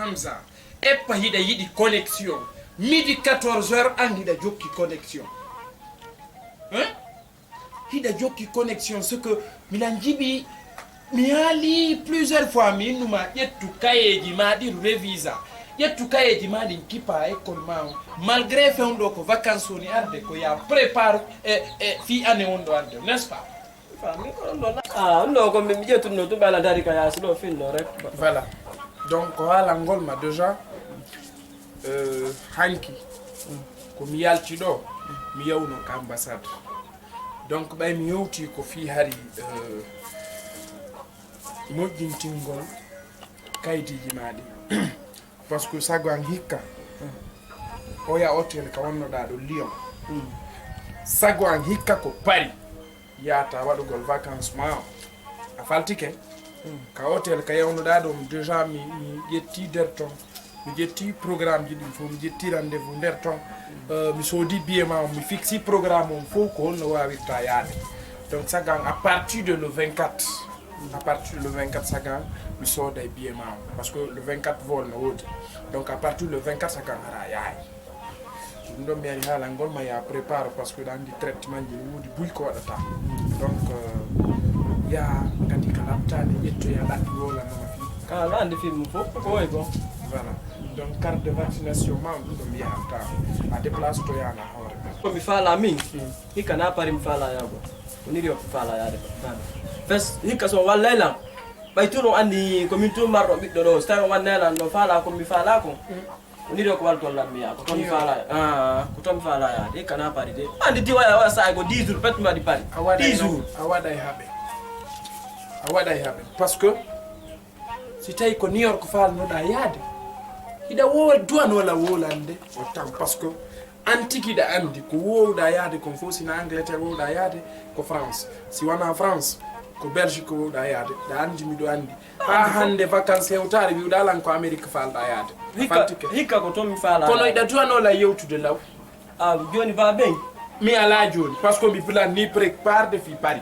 Hamza eppa hida yidi connexion midi 14h an hida jokki connexion hein hida jokki connexion ce que milan jibi mi ali plusieurs fois mi numa yettu kayeji ma di revisa yettu kayeji ma di kipa école ma malgré fewndo ko vacances woni arde ko ya prépare fi année wondo arde n'est-ce pas non ko mi jetu no to bala dari ka ya silo fin no rek voilà donc wala ngol ma déjà hanki ko mi yalti do mi yawno ka ambassade donc bay mi yewti ko fi hari moƴƴintingol kaydiji maɗi parce que sago an hikka oya hotel ka wonnoɗa ɗo Lyon sago an hikka ko Paris yata waɗugol vacances ma a faltike ka hotel ka yawnoɗa ɗo déjà mi ƴetti nder ton mi ƴetti programme ji ɗin fof mi ƴetti rendez-vous nder ton mi soodi billet ma mi fixi programme on fof ko holno wawirta yaade donc sagan à partir de le 24 sagan mi sooda e billet ma parce que le 24 vol no wodi donc à partir le 24 sagan hara yaay ɗum ɗon mi ari haalangol ma ya prépare parce que ɗa andi traitement ji woodi buy ko waɗata donc ya kadi ka laɓtade ƴettoya ɗaɗi wolanoma fi kala andi film fof ko way ko voilà donc carte de vaccination ma ɗum ɗo mi yahata a déplace to yana hoore ko mi faala min hikka na pari mi faala yago oniri o faala yaade fes hikka so wallaylan ɓay tun o andi komin tun marɗo ɓiɗɗo ɗo so tawi o wannaylan no faala ko mi faala ko oniri o ko waltollan mi yaa ko toon mi faala ko toon mi faala yaade hikka na pari de andi di waɗa sa'a ko 10 jours pet mi waɗi pari 10 jours a waɗay haɓe par ce que si tawi ko New York falnoɗa yaade hiɗa wowa duwan walla wolande o tan par ce que antikiɗa andi ko wowɗa yaade kon fof sina Angleterre wowɗa yaade ko France si wona France ko Belgique wowɗa yaade ɗa andi miɗo andi ha hande vacances hewtare wiwɗa lan ko Amérique falɗa yaade hikka ko toon mi faala kono iɗa duwanola yewtude law joni va ben mi ala joni par ce que mi plan ni prépare de fi Paris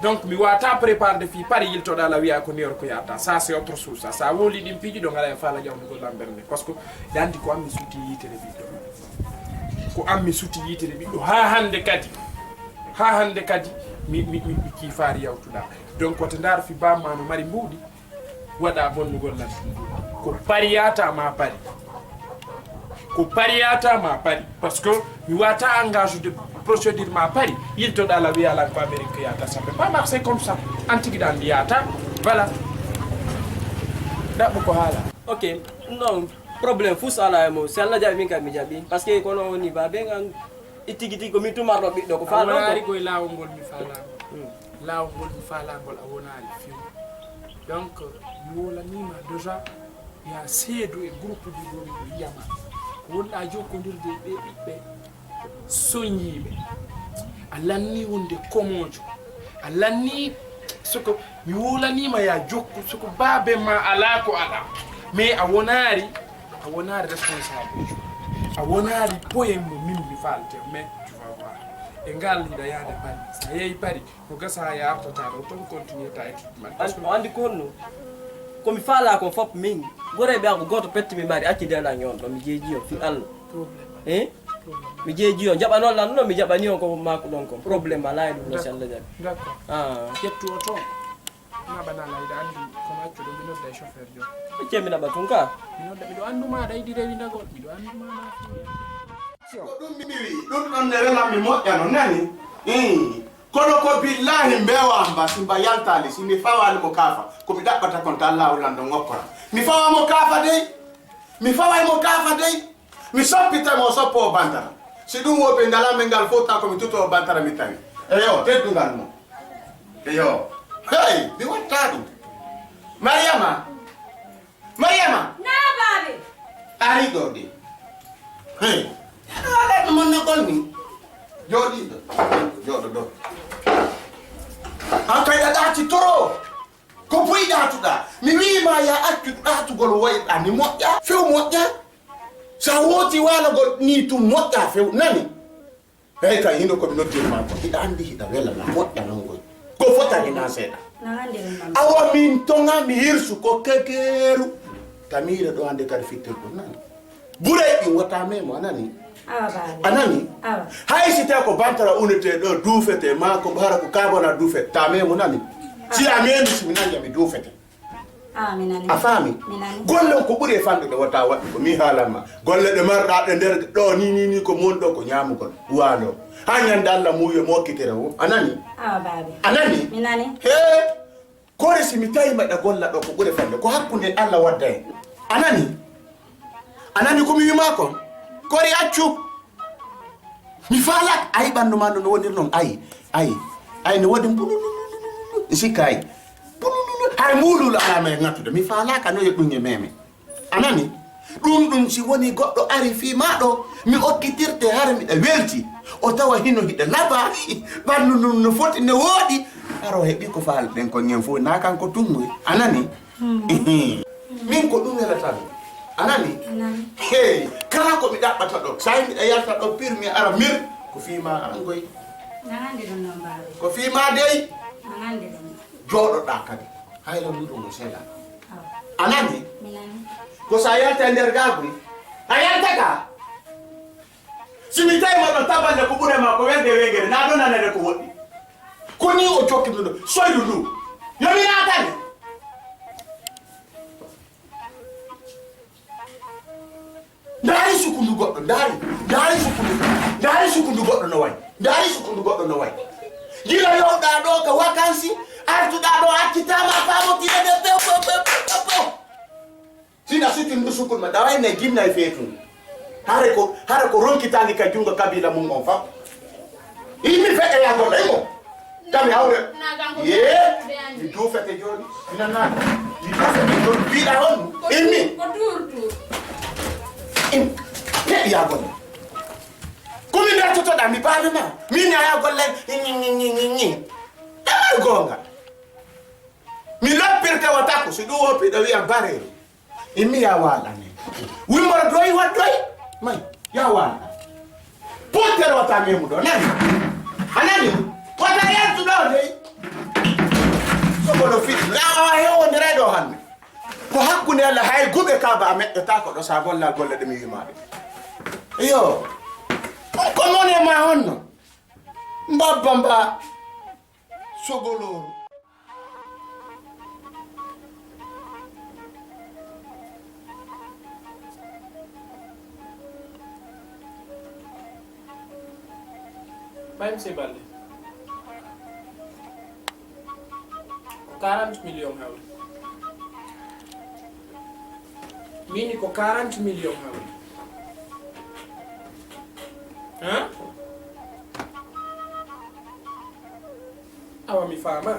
donc mi wata prépare de fi Paris yiltoɗa la wiya ko New York yata ça c'est autre chose ça sa woli ɗin piiji ɗo ngala e faala jawnugol lamberde parce que ɗa andi ko ammi suuti yitere ɓiɗɗo ko ammi suuti yitere ɓiɗɗo ha hande kadi mi kiifari yawtuɗa donc woto ndar fi bamma no mari mbuuɗi waɗa bonnugol lampi ko Paris yata ma Paris parce que mi wata engage de procédure ma Paris yiltoɗa la wiya lan ko Amérique yata ça peut pas marcher comme ça antikiɗa andi yata voilà ɗaɓɓu ko haala ok non problème fus ala e mo si Allah jaɓi min kam mi jaɓi par ce que kono woni babe gan ittigi ko min tumarɗo ɓiɗɗo ko faala wonari koye lawol ngol mi falagol a wonari few donc mi wolanima déjà ya seedo e groupe ji gomi ɗo yiyama ko wonɗa jokkodirde ɓe ɓiɓɓe soñiɓe a lanni wonde komojo a lanni soko mi wolanima ya jokku soko babe ma ala ko ala mais a wonari responsable a wonari poyen mo min mi falte mais tu vas voir e ngal ida yaade Paris sa yeehi Paris ko gasa ya artata ɗo ton continuer ta étude o andi ko honno komi faala ko fop min goreɓe an ko goto petti mi mari accide la ñon ɗo mi jeeji o fi Allah mi jeeji o jaɓanol lan no mi jaɓani o ko mako ɗon ko probléme ala e ɗum no si Allah jaɓi d'accord ƴettu o toon naɓana layda andi kono accu ɗo mi nodda e chauffeur joni ɓe cemi naɓa tun ka miɗo anduma ɗayɗi rewindagol miɗo anduma ko ɗum mi wi ɗum ɗon nde relam mi moƴƴa no nani kono ko billahi mbewamba simba yaltali si mi fawali mo kaafa komi ɗaɓɓata kon tan lawulan ɗo goppora mi fawamo kaafa dey mi soppitamo o soppo o bantara si ɗum woɓe ngalaɓe ngal fof tan komi tuto o bantara mi tawi eyo teddugal mo eyo hey mi watta ɗum Mariama na baɓe ari ɗo de hey ala ɗum monna golni jooɗiɗo jooɗo ɗo an kayɗa ɗaati toro ko boyi ɗaatuɗa mi wiima ya accu ɗaatugol woyɗa ni moƴƴa few moƴƴa sa wooti walagol ni tum moƴƴa few nani hey kay hindo komi noddirma ko hiɗa andi hiɗa welana moƴƴa nongoy ko fotani na seeɗa awa min tonga mi hirsu ko kekeeru tamira do ande kadi fitte ko nan buray bi wata memo anani babi anani hay site ko bantara unité do dufete ma ko bara ko kabona dufete tamemo nani si amemi siminanya mi dufete minani afami minani golle ko buri fande do wata wadde ko mi halama golle de marda de der do ni ko mondo ko nyamu ko walo hanyanda Allah muyo mo kitere o anani babi anani minani he ko resi mi tayi ma da golla do ko buri fande ko hakkunde Allah wadde anani ko mi wi mako ko ri accu mi falak ay bandu mando no wonir non ay no wodi sikai hay mulul ala me ngatude mi falaka no yebunge meme anani dum si woni goddo ari fi mado mi okkitirte har mi da welti o tawa hino hida laba bandu no foti ne wodi aro hebi ko fal den ko ngem fo na kan ko tungu anani min ko dum la tan anani hey kala ko mi dabbata do say mi yalta do pir mi ara mir ko fi ma angoy nangande don non babi ko fi ma dey nangande don jodo da kadi hayla mi dum sela anani minani ko saya tender gagui ayanta ka simi tay mo do tabande ko bure ma ko wende wengere na do nanade ko wodi ko ni o jokki do soydu du yomi na tane dari sukundu goddo dari sukundu goddo no way dari sukundu goddo no way yila yo da do ka vacancy artu da do akitama famo tire de pe sina suti ndu sukul ma dawai ne ginna e fetu hare ko ronkitani ka jungo kabila mum on fa imi fe e ya go lemo kami hawre ye mi do fete joni ina na mi do fete joni bi da hon imi ko turtu ya go kumi na toto da mi balu ma mi na ya go le ni gonga mi loppir ka watako so do wopi da wi ambare imi ya wala ni wi mo doy wa doy mai ya wala potere wata memu do nani anani wata ya tu do de so ko do fit la he on redo han ko hakkunde Allah hay gube ka ba meddo ta ko do sa golla golle de mi wimaade yo ko non e ma honno mbabba sogolo Même c'est balé. 40 millions hawri. Mini ko 40 millions hawri. Hein? Awa mi fama.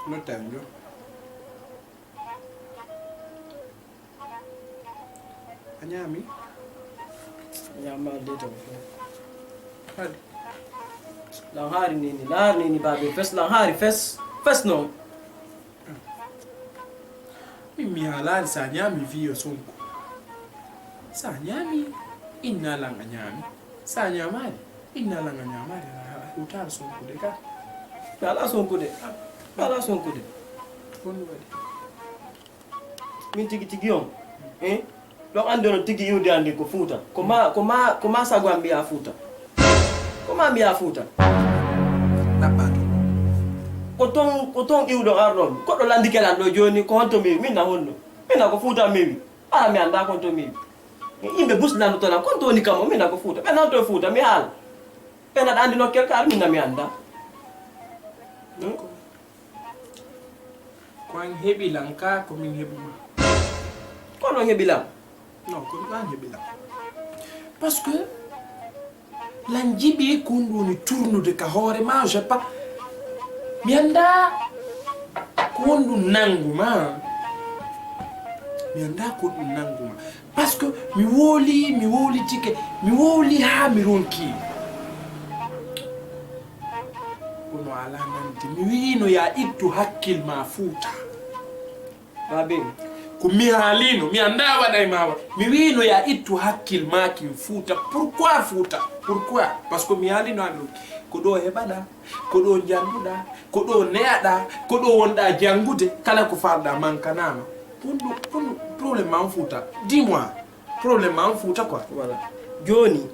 No tanjo. Anyami? Nyama deta mfu. Hadi. Langhari nini babi fes langhari fes no. Mimi halal sa nyami vio sonko. Sa nyami inna langa nyami. Sa nyamari inna langa nyamari utar sonko de ka. Bala sonko de. Kono wadi. Min tigi on. Lo andono tigi yude ande ko futa. Koma sagwambi afuta. Koma mi afuta. Nabato. Kotong iudo arrom. Ko do landike lando joni ko honto mi na honno. Mina ko futa mewi. Ala mi anda konto mi. Imbe bus lando to na konto ni kamo mina ko futa. Pena to futa mi hal. Pena andi no kelka mina mi anda. Ko an hebi lanka ko min hebuma. Kono hebilam. Non, ko an hebila. Parce que lanjibi kundu ni tourne de kahore ma je pas. Mi anda kundu nanguma. Parce que mi woli tike, mi woli ha mi ronki. Kono ala nanti mi wino ya ittu hakkil ma futa. Babe, ko mi halino mi anda wada mawa mi wino ya ittu hakkil ma ki futa. Pourquoi futa? Pourquoi? Parce que mi halino ando ko ɗo heɓaɗa ko ɗo janduɗa ko ɗo neyaɗa ko ɗo wonɗa jangude kala ko farɗa mankanama pour problème ma en Fouta dis-moi problème ma en Fouta quoi voilà joni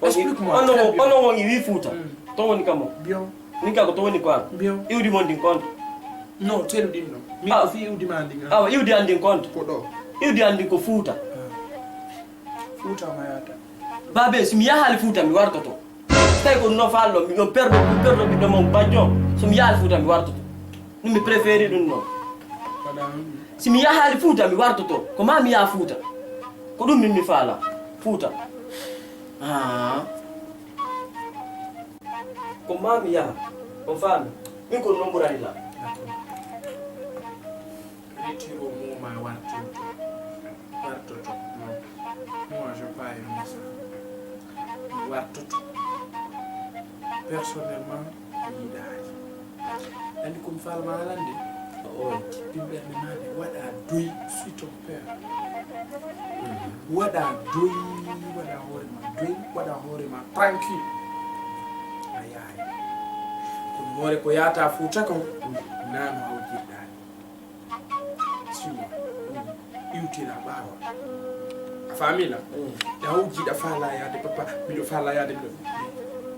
explique-moi ono woni wi Fouta to woni kamo bien ni kako to woni quoi bien iwdi mon din compte non telu ɗinno mi ko fi iwdima andi awa iwdi andi compte ko ɗo iwdi andi ko Fouta Fouta ma yata babe somi yahali Fouta mi wartoto tawi ko no fallo mi perdo ɓiɗɗo mon bajjo somi yahali Fouta mi wartoto ɗum mi préféré ɗum noon somi yahali Fouta mi wartoto ko ma mi yaha Fouta ko ɗum min mi faala Fouta ko ma mi yaha on faami min ko non ɓurani la retiro moma wartoto non moi je pas aimé ça wartoto personnellement yiɗaani andi komi falma halande ɓiɓɓerde made waɗa doyi suis ton père waɗa doyi waɗa hoorema doyi waɗa hoorema tranquille a yaayi kono hoore ko yata Fouta kam nano haw jiɗɗani simo iwtira ɓaawa a famila e haw jiiɗa faala yaade papa miɗo faala yaade miɗo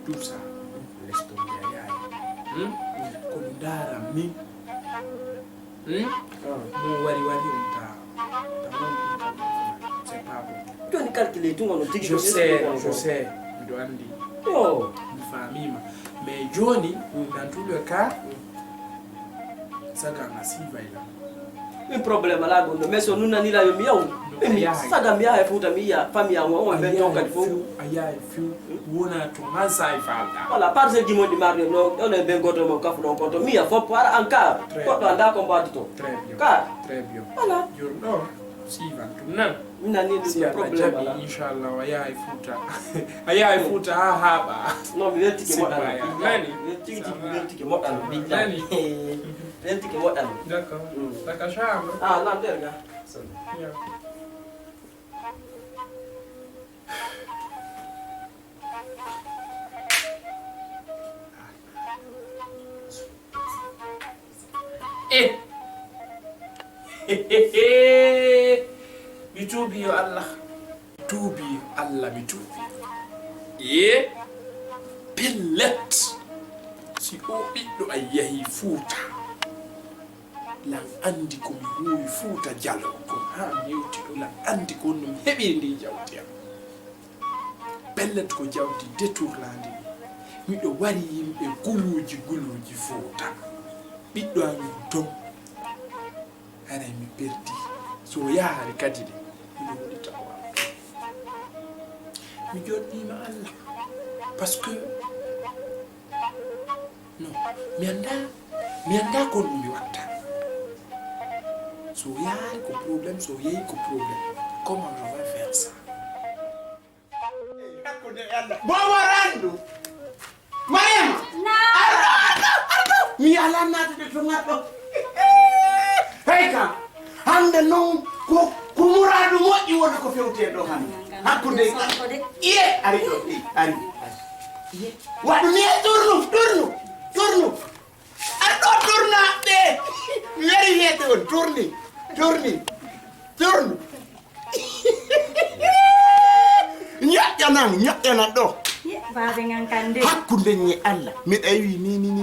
tout ça laisse tomber a yaayi kono ndaara min mo wari on ta c'est pas bon joni calculé tungono tigi je sais miɗo andi yo mi famima mais joni dans tout le cas saga nga sivayla min probléme ala gonɗo mais so nunanira yo mi yaw saga mi yaha e Fouta mi yiya famille am on ɓen ton kadi fof a yaha few wona to han sa e falɗa voilà parcelle ji moɗi marde no ɗon e ɓen goto mo kafu ɗon konto mi yiya fof ara en cas goɗɗo anda ko mbawdi to très bien voilà joni ɗo sivan tum nan mi nani si ɗum aɗa probléme ala jaɓi inchallah a yaha e Fouta a yaha e Fouta ha haaɓa non mi weltike moɗɗan nani tigi tigi mi weltike moɗɗan nani weltike moɗɗan d'accord daka chambre nan nder ga yeah. mi tuubi yo Allah mi tuubi pellet si o ɓiɗɗo a yahi Fouta lan andi komi huwi Fouta Dialo ko ha mi yewti ɗo lan andi ko no mi heɓi ndi jawdi am pellet ko jawdi détourlandi miɗo wari yimɓe guluji Fouta ɓiɗɗo amin ton haray mi perdi so yahari kadi de miɗo waɗi tawa mi joɗɗima Allah par ce que non mi anda ko ɗum mi watta so yaari ko problème so yeehi ko problème comment je vais faire ça hakkude Allah bomo randu Mariama arɗo mi ala natude to gatɗo hey kam hande noon ko muradu moƴƴi woni ko fewte ɗo hande hakkude iye ari ɗo ari waɗu ni turnu aɗo turna ɓe mi wari wiyete on turni ñoƴƴanan ɗo babe ngankande hakkude ñe Allah miɗa wi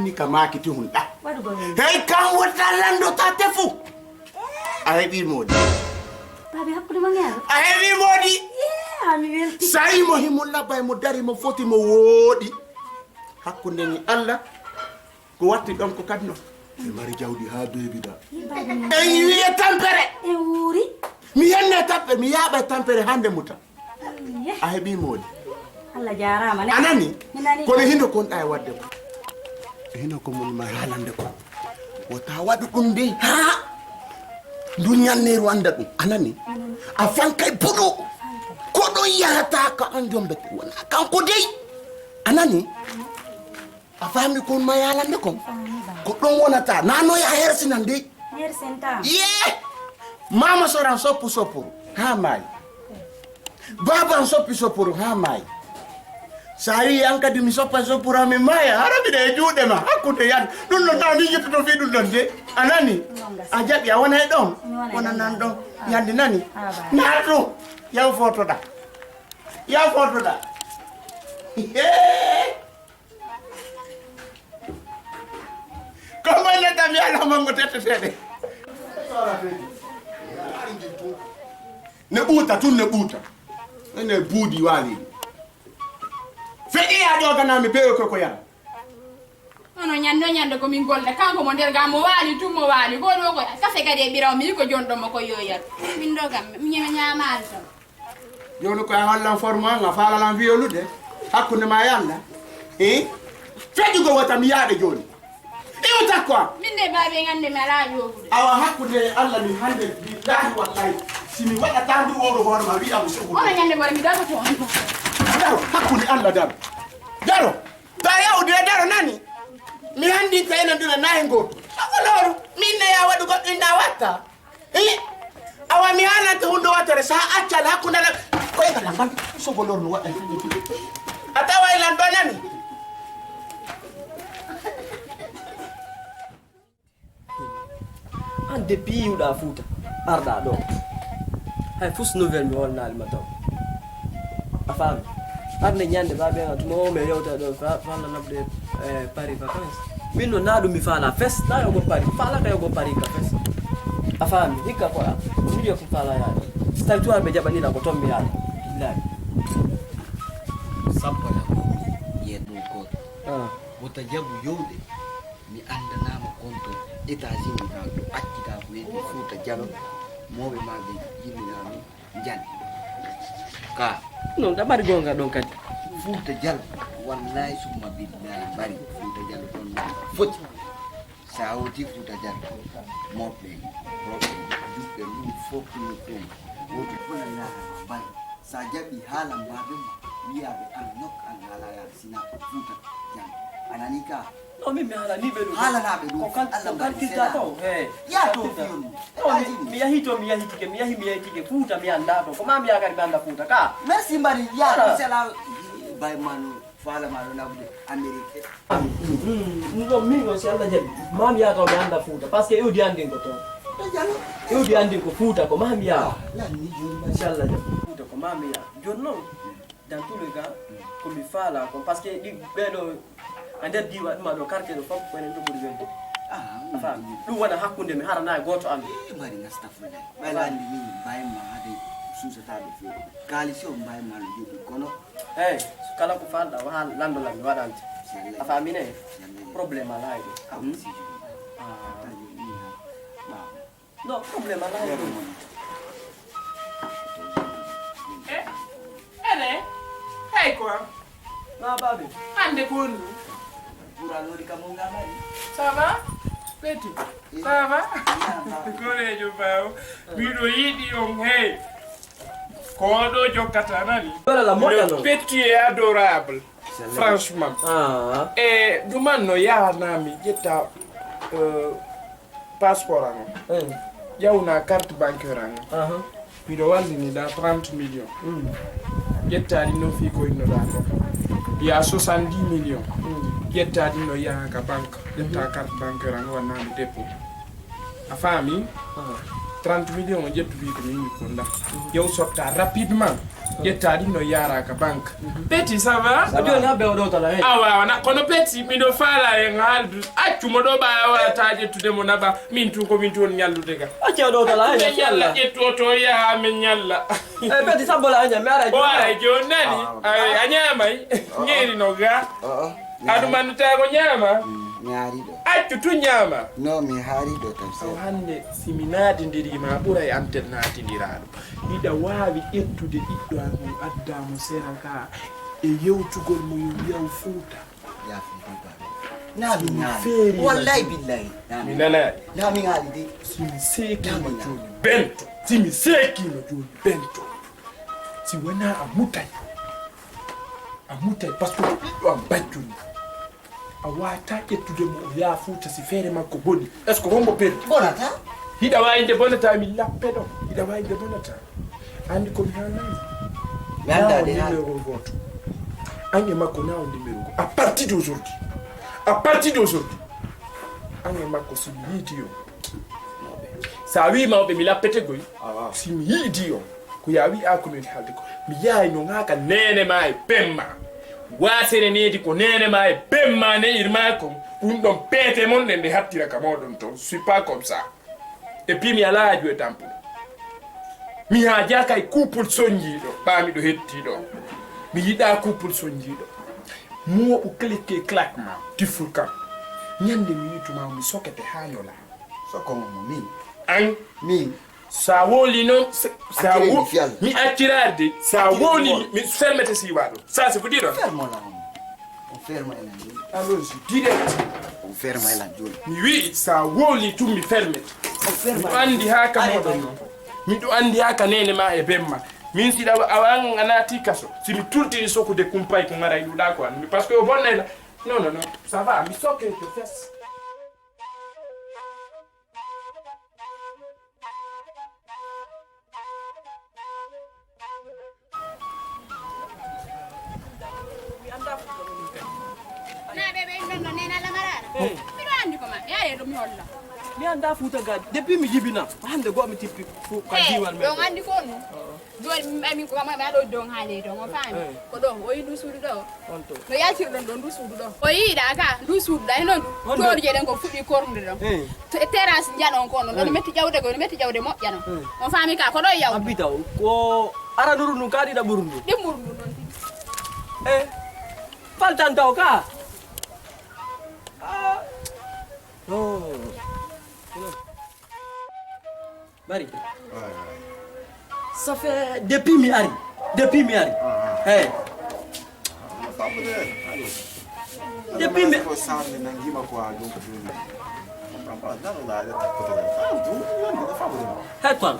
ni ka makiti hunɗa waɗugo hey kan wota lando ta tefu a heɓi moodi babe hakkude mo ngaro a heɓi moodi mi welti sa yi mo himo labbay mo dari mo foti mo wooɗi hakkude ni Allah ko watti ɗon ko kadno e mari jawdi ha beebiɗa en wiye tampere e wuri mi yenne tampere mi yaaɓa tampere hande muta a heɓi moodi Allah jarama anani minani kono hino konɗa e wadde ko hino ko monima haalande ko wota waɗu ɗum de ha ndu ñanneru anda ɗum anani a fankay buɗo ko ɗon yahata ka an jombete wona kanko dey anani a faami kon ma yaalande kon ko ɗon wonata nanoya hersinan dey hersenta ye mama soran soppu ha maayi baban soppi soppuru ha maayi Sai anka di misopa sopura mi maya harabi de jude ma akude yan dun no tani yitu to fi dun donde anani ajab ya wona dom wona nan dom yandi nani nadu ya foto da Como ele também ala mango tete tete ne buta ne budi wali Fedi ya doga na mi peyo ko ya. Ono nyando ko min golle kanko mo der ga mo wali tum mo wali go do ko kafe kadi biraw mi ko jondo mo ko yoyal. Min doga mi nyama to. Yono ko halla forma nga fala lan violu de. Hakkunde ma yalla. Fedi go wata mi yaade joni. Iwo takwa. Min de babe ngande mi ala yogude. Awa hakkunde Allah mi hande billahi wallahi. Simi wada tandu woro hono ma wi am sugu. Ono nyande bor mi dago to on. Hakkunde Allah daro ta yaw de daro nani mi handi kayna dina nayngo akoloru minne ya wadu goddo inda watta awa mi hala to hundo watere sa accal hakkunde la ko e kala ngal so golor no wadda atawa ilan do nani an depuis yuɗa Fouta arɗa ɗo hay fus nouvelle mi wonnalima taw a faami arde ñande baɓega tuma o mi yewta ɗo falla nabde Paris vacance min no na ɗum mi faala fes na yogo Paris faala ka yogo Paris ka fes a faami hikka ko miɗo ko faala yaade so tawi tuwar ɓe jaɓanina ko toon mi yaade billahi sampana yed ɗum goto wota jaɓu yowde mi andanama konto États-Unis ma ɗo accita ko weɗi Fouta Diallo mawɓe maɓe yimminami jande ka non ɗa ɓari gonga ɗon kadi Fouta Diallo wallahi summa billahi bari Fouta Diallo ɗon foti sa hawti Fouta Diallo moɓɓe roɓe juɓɓe ɗum fof ɗum ɗum woto fona yarama bari sa jaɓi haala mbaɓe ma wiyaɓe an nokka an haala yaade sina Fouta Diallo anani ka non min mi haalaniɓe ɗum haalanaɓe ɗum ko kalkilta to ya to fiyon mi yahi to mi yahi tike Fouta mi anda to ko ma mi yakari mi anda Fouta ka merci mbari ya sela bay man fala ma do nabude Amérique ɗum min on si Allah jaɓi ma mi yaha to mi anda Fouta par ce que iwdi andin ko toon iwdi andin ko Fouta ko ma mi yaha lanni joni si Allah jaɓi Fouta ko ma mi yaha joni noon dans tous les cas komi faala ko par ce que ɗi ɓeɗo a nder diwa ɗuma ɗo quartier ɗo fof ko enen ɗum ɓuri welde a faami ɗum wona hakkunde mi harana e goto am mari nastafurla ɓaylandi min mbayma hade susataɓe fewi kalisi o mbayma no joɗi kono eyyi so kala ko falɗa o ha landolam mi waɗante a faamine probléme ala e ɗum non probléme ala e ɗum ene hey quoi na baɓe ande ko woni ɓuralori kam on gamari ça va Betty ça va korejo baw miɗo yiɗi on hey ko ɗo jokkata nani la moƴƴa noon Betty est adorable franchement e ɗuman no yahanami ƴetta passeport an o ƴawna carte bancaire an o miɗo walliniɗa 30 millions ƴettaɗi no fi ko innoɗa ɗo ya 70 millions ƴettaɗi no yaha ka banque ƴetta carte bancaire an wannami dépôt a faami 30 millions o ƴettu wi ko mi yimmi ko nda yew sotta rapidement ƴettaɗi no yara ka banque Betty ça va a joni ha ɓewo ɗo tala hen awawana kono Betty miɗo faala en haaldu accumo ɗo ɓa wawata ƴettudemo naɓa min tun komin toon ñallude ga accewo ɗo tala hen ɓe ñalla ƴetto to yaha min ñalla eyyi Betty sabbola a ñam mi ara o ara joni nani a ñamay ñeeri no ga aɗum anduta ko ñaama mi haari ɗo accu tu ñaama non mi haari ɗo tam o hande simi naatidirima ɓuura e anten naatidiraɗo hiɗa wawi ƴettude ɓiɗɗo an mum addamo sera ka e yewtugol mo yo wiyaw Fouta nami feeri wallahi billahi mi nanaɗi nami haali de simi seekima joni bento simi seekima joni bento si wona a mutay par ce que ɓiɗɗo am bajjoni a wata ƴettude mo o yaa Fouta si feere makko boni est ce que wonmo perdi bonata hiɗa wawi nde bonata mi lappe ɗo hiɗa wawi nde bonata andi komi haalani mi andade ha numéro goto Ange makko na on numéro à partir d'aujourd'hui ange makko si mi yidi yo sa wi mawbe mi lappete goy si mi yidi yo ko ya wi a ko mi halde ko mi yaay no ngaka nene ma e pemma wasere nedi ko nene ma e pemma ne irma ko dum don pete mon de hattira ka modon to je suis pas comme ça et puis mi ala aju e tampo mi ha jaka e couple sonjido ba mi do hettido mi yida couple sonjido mo o cliquer claquement tu fulka nyande mi yituma mi sokete hanyola soko mo mi an mi sa woli non sa wo mi attirarde sa woli mi fermete si wado ça c'est vous dire ferme la on ferme la allons direct on ferme la jol mi wi sa woli tu mi fermete mi andi haka modon non mi do andi haka nene ma e bemma min si da awan anati kaso si mi tulti soko de kumpay ko ngara yu da ko an parce que au bon là non ça va mi soke te fesse mi anda futa ga depuis mi jibina hande go mi tippi fu ka diwal me don andi ko no do mi ko ma do don hale don o fami ko do o yi du sudu do onto no yati don du sudu do o yi da ka du sudu da non to je den ko fudi kornde do to terrasse jano ko no metti jawde mo jano on fami ka ko do yaw abita ko ara nuru nu kadi da burundu di murdu don faltan taw ka oh Bari. Ça fait depuis mi ari. Hey. Depuis mi ko sarne nangima ko donc Hey quoi.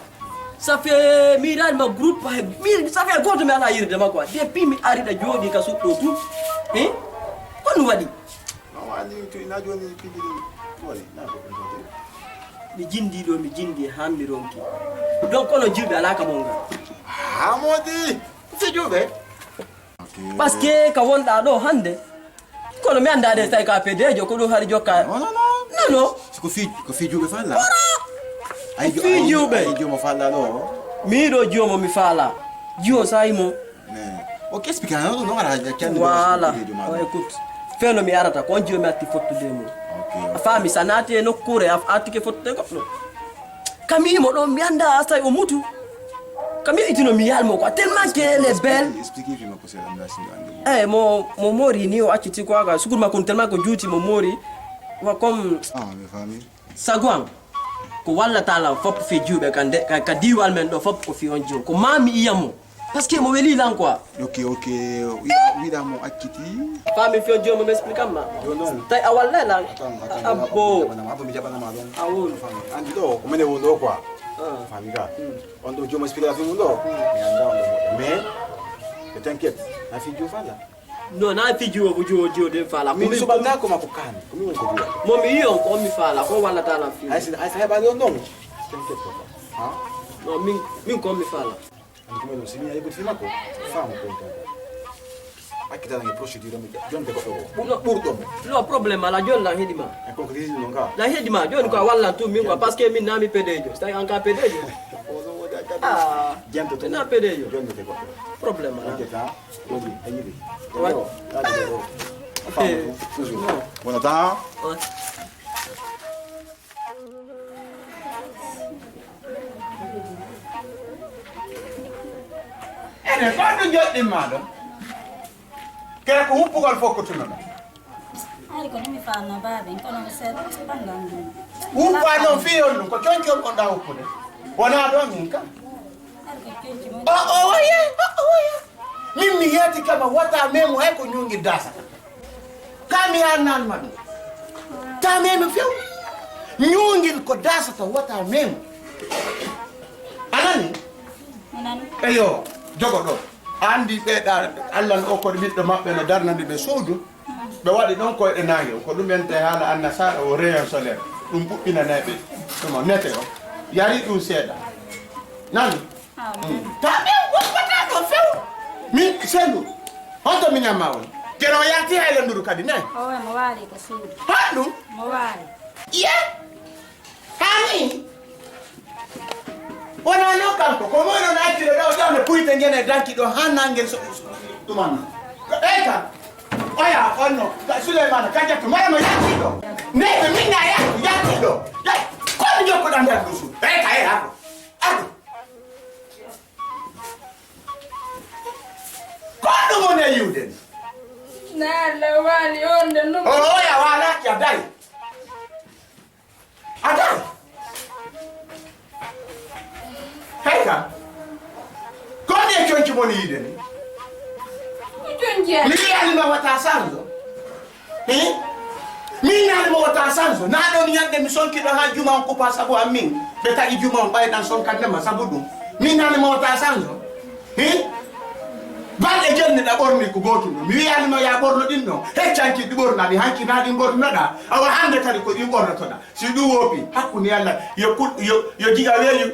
Ça fait mi ran ma groupe ça fait goto mi ala yirde ma quoi. Depuis mi ari da jodi ka su do tout. Ko wadi. non ali to ina joni pidi wali na ko mi jindi hammi ronki donc ono jibe alaka monga hamodi c'est jobe parce que ka wonda do hande kono mi anda de tay ka pedejo ko do hari jokka non ko fi jobe falla ay jobe ay jomo falla do mi do jomo mi fala jio saymo o che explica non ara chiando voilà écoute feno mi arata ko jio mi atti fottu demo afami sanate no kure atike fotte ko kami mo do mi anda asay o mutu kami itino mi yalmo ko tellement que les belles expliquer fima ko c'est la mo mori ni o akiti ko aga sukur ma kon tellement ko juti mo mori wa comme mes famille sagwan ko walla tala fop fi jube kande ka diwal men do fop ko fi on jo ko mami iyamo parce que mo weli lan quoi ok oui da mo akiti fami fi on jo mo m'explique ma tay awalla la abo mi jabana ma don awul andi do ko mene wondo quoi famille ga on do jo mo explication wondo mi anda on mais ne t'inquiète na fi jo fala no na fi jo de fala mi so banda ko makukani ko mi won ko dia mo mi yon ko mi fala ko walla tala fi ay sa ba do non t'inquiète pas no min ko mi fala come non si mi hai filma ko famo conto akita na procedure mi jon de ko burdo no problème la jon la hedima e ko krisi non ka la hedima jon ko walla tu min ko parce que min nami pedejo stai anka pedejo janto to na pedejo jon de ko problème la akita dodi ayidi ouais toujours bon temps ene ko do joddi ma do kala ko huppugol fokkotuno no Ari ko mi fa no babe ko no se pangam. huppa non fi on ko cionciol on da huppude wona do min ka Ari ko kenci mo. o ya min mi yati kama wata memo hay ko nyungi dasa kami annan man ta memo few nyungi ko dasa ta wata memo anani Nanu. eyo jogo do andi be da Allah o ko biddo mabbe no darnande be soodu be wadi don ko e nange ko dum ente hala annasa o rayon solaire dum bubbina nabe dum meteo yari dum seda nan ta be wata do few mi selu honto mi nyama on kero yati hay landuru kadi ne Owe mo wali ko suudu. handu Mo wali. ye hani wana no kanko ko mo no na tire do jone puite ngene danki do hanange so tumana eka oya ono Suleiman kaja to mara mo yati do ne mi na yati do ko mi joko dan dan dusu eka hapo ako ko mo ne yuden Na la wali on de no. oh ya wala ya dai adai Heka. Kodi chonchi moni yiden. Jonje. Ni alima wata sanzo. Min alima wata sanzo. Na do ni yande mi sonki do ha juma ko pasa ko amin. Be tagi juma on bay dan son kadde ma sabudum. Min alima wata sanzo. Balde jenne da borni ko goto. Mi wi alima ya borno dinno. Heccanki di borna di hanki na di borno da. Awa hande tari ko di borno to da. Si du wopi hakku ni alla yo jiga weyu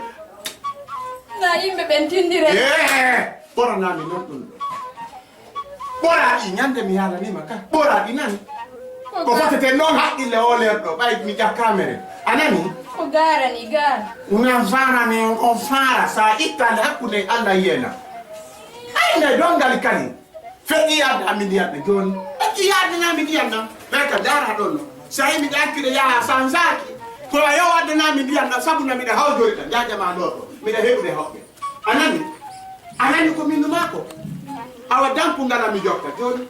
Na yimbe ben tindire. Bora nami non ɗum ɗo ɓora ɗi ñande mi yaala ni maka ɓora ɗi nani ko fotete noon haqqille o lerɗo ɓay mi ƴakkamere a nani Ko garani gar. una farani on fara sa ittande hakkude Allah yiyena ayne dongal kadi feƴƴi yadde ami ndiyatɓe joni feƴƴi yadde nami ndiyam nan ɓay ka dara ɗon no so yimi ɗakkide yaha sansaki kowa yo waddanami ndiyam ɗam sabu no miɗa hawjorita jajama ɗo ɗo miɗa heɓude hoɓɓe anani ko minnu mako awa dampu ngala mi jokka joni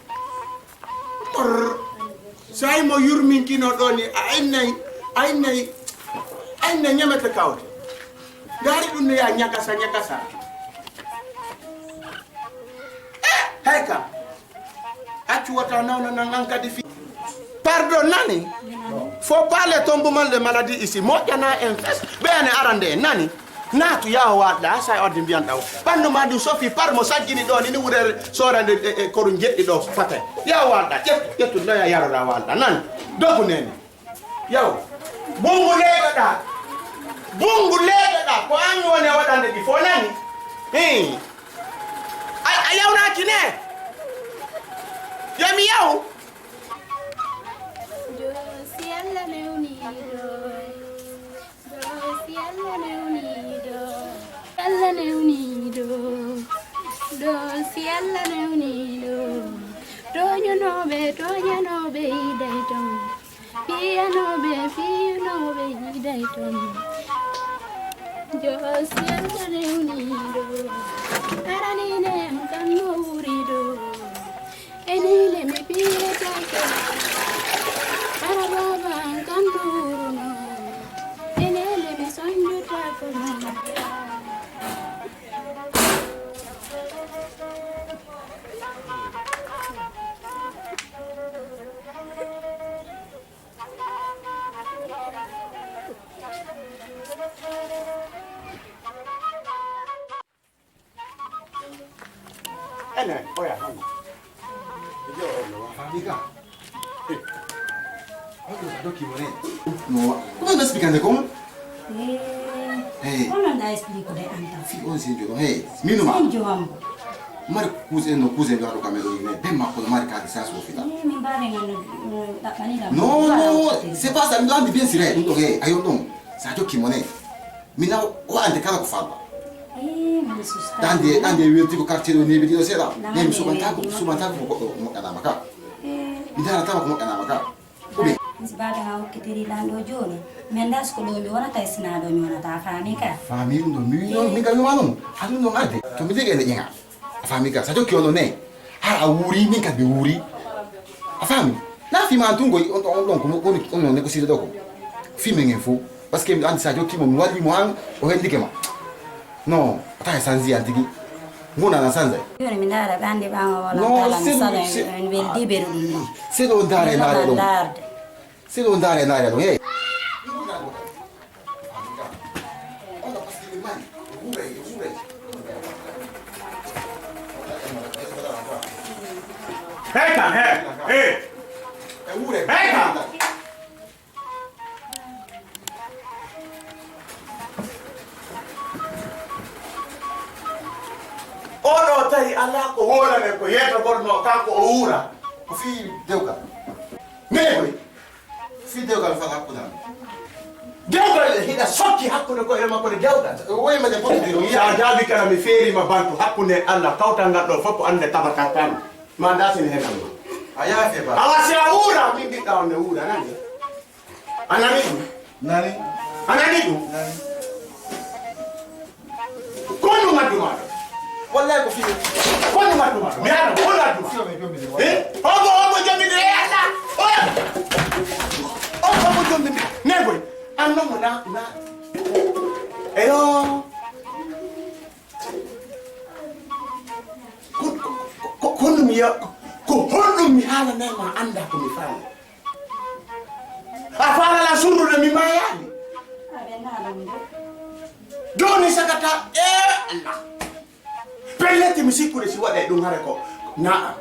say mo yurmin kino ɗo ni aynay ñamete kawte ngari ɗum ne ya ñagasa hey kam accu wata nawna nan an kadi fi pardon nani faut pas les tombements de maladie ici moƴƴana en fes ɓeyane arande nani naatu yaho waɗɗa ha sa odde mbiyan ɗaw ɓandu ma ɗum sofi par mo sajjini ɗo ni wurere sorande koɗum jeɗɗi ɗo fatay yaho waɗɗa ƴettu ɗoya yaroɗa waɗɗa nani dogu nene yaw bungu leɗoɗa ko an woni waɗande ɗi fo nani a yawnaki ne yomi yaw Allah ne unido, si Allah ne unido, toño no be idaiton, pia no be idaiton. Yo si Allah ne unido, aranine mkano urido, enile me pia tato, arababa mkano uruno, enile me sonjo tato no. Oya, vamos. Famiga. No, come anda spiegando come? Ono nda explico de anta. Fi on sinjo. Hey, minu ma. Sinjo ambo. Mari kuze ndo ado kamero ine. Bemma ko mari ka distance wo fita. Mi bare ngano da kanila. No, c'est pas ça, ndambi bien sire. Ndo he, ayo don. Sa jo kimone. Mina wa ande kala ko faba. Mi susta. Dande wirti ko quartier do ne bidio sera. Ne mi subanta ko mo kana maka. Bidara tawa ko mo kana maka. Obi. Sibada ha okitiri lando joni. Mendas ko do wona ta sina do nyona ta fami ka. Fami ndo mi ga yuma non. Adu no ade. To mi dege nyenga. Fami ka sa jo kiono ne. Ha awuri mi ka be wuri. Afami. Na fi ma tungo on ko ne ko sire doko. Fi mengen parce que andi sa jo kimo mi wali mo an o hendike ma. No, ta sanzi antigi. Nguna na sanza. Yoni mi ndara bande ba wala tala misala en wel diberu dum. Se do ndare na do. Se do ndare na do. Hey. Hey. Oɗo tawi ari ala ko wona ne ko yeto gorno kanko o wura ko fi dewga negoy fi dewga fa hakuna dewgal hida sokki hakkude ko e makko de dewgal woy ma de potu diro ya jaabi kala mi feeri ma bantu hakkunde Allah kawtal ngal do foppo ande tabata tan ma dasini hen Allah aya fe ba awa si a wura min bi dawnde wura nani anani nani anani dum kono maduma wallahi ko fi kono maduma mi ana kono maduma ogo jombi de Allah ogo jombi negoy anno mo na eyo ko mi ya ko hollum mi hala nema anda ko mi faala a faala la surrude mi mayani doni sakata Allah pelleti mi sikkude si waɗe ɗum hare ko na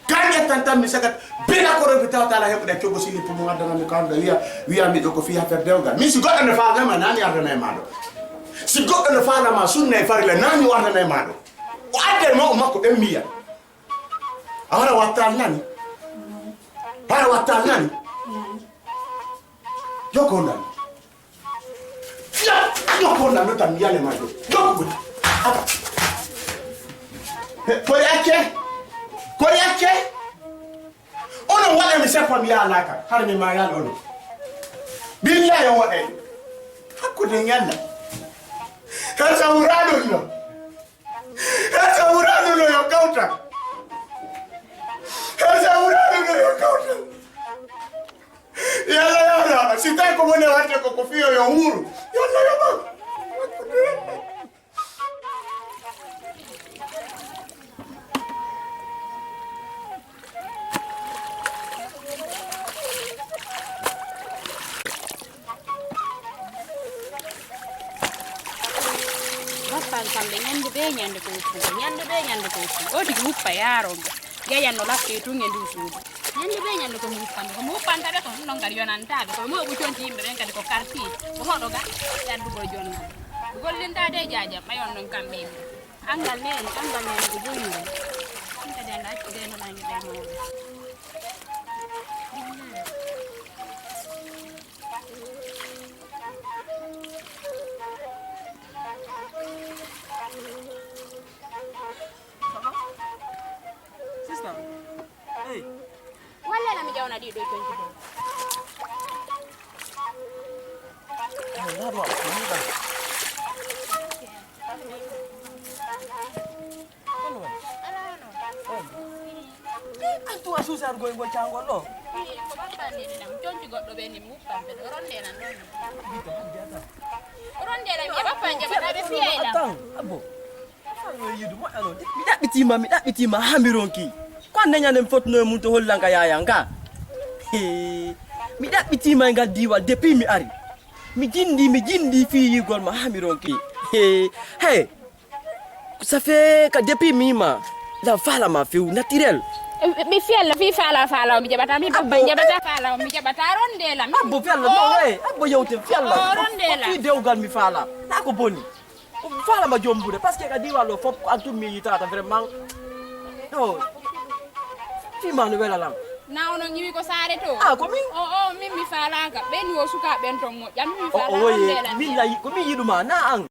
kañƴe tan mi sagat bina ko rebi tawtala heɓude cogo silippo mo waddana mi kawɗo wiya miɗo ko fi affaire dewgal min si goɗɗo ne faalama nani ardana e maɗo si goɗɗo ne faalama sunna e farile nani wardana e maɗo o adde ma o makko ɓen miya awara wattal nani hara wattal nani joko nani joko nani tan miyane ma ɗo joko ɓuɗi koye acce onon waɗa mi seppa mi yaalaka har mi ma yaal onon min yayo waɗe hakkude ñalla her sa wuraɗo no her sa wuraɗo no yo gawta her sa wuraɗo no yo gawta yalla si tawi ko woni watte ko fiyo yo wuuru yalla yoɓa hakkude kamɓe ñande ɓe ñande ko wuppugo ñande ɓe ñande ko wuppugo o tigi wuppa yarongo yeyanno lakke tun e ndu suudu ñande ɓe ñande komi wuppande komi wuppantaɓe ko ɗon kadi yonantaɓe koye mo ɓuconti yimɓe ɓen kadi ko kartide ko hoɗo ga yaddugo jonngal gollintade jajam ɓayon ɗon kamɓe yimɓe angal nene ko boynuɗen ɗum kadi anda accude no nangue ɓe mawɓe walla mi jawna ɗiɗo tonti ɗo antuwa susar goy go cangol ɗo ko ɓaɓɓanɗeɗe ɗam conti goɗɗo ɓe ni mi wuppanɓe ɗo rondenan ɗon rondena mi ɓappan jaɓataɓe fiyayɗam tan abo yidu moƴƴa noon mi ɗaɓɓitima ha mi ronki ko ande ñande mi fotnoye mum to hollanka yayanka mi ɗaɓɓitima e ngal diwal depuis mi ari mi jindi fiyigol ma ha mi ronki hey ça fait que depuis mi yima la fala ma few naturel mi fiyalla fi fala mi jaɓata mi babban jaɓata fala mi jaɓata rondela abbo fiyalla no abbo yewte fiyalla rondela fi dewgal mi fala na ko boni fala ma jombude parce que ka diwal o fop antum mi yitata vraiment no fima no welalam na onon ñiwi ko saare to ko min min mi falaka ɓen wo suka ɓen ton moƴƴam mi o fala rondela min ko min yiɗuma na an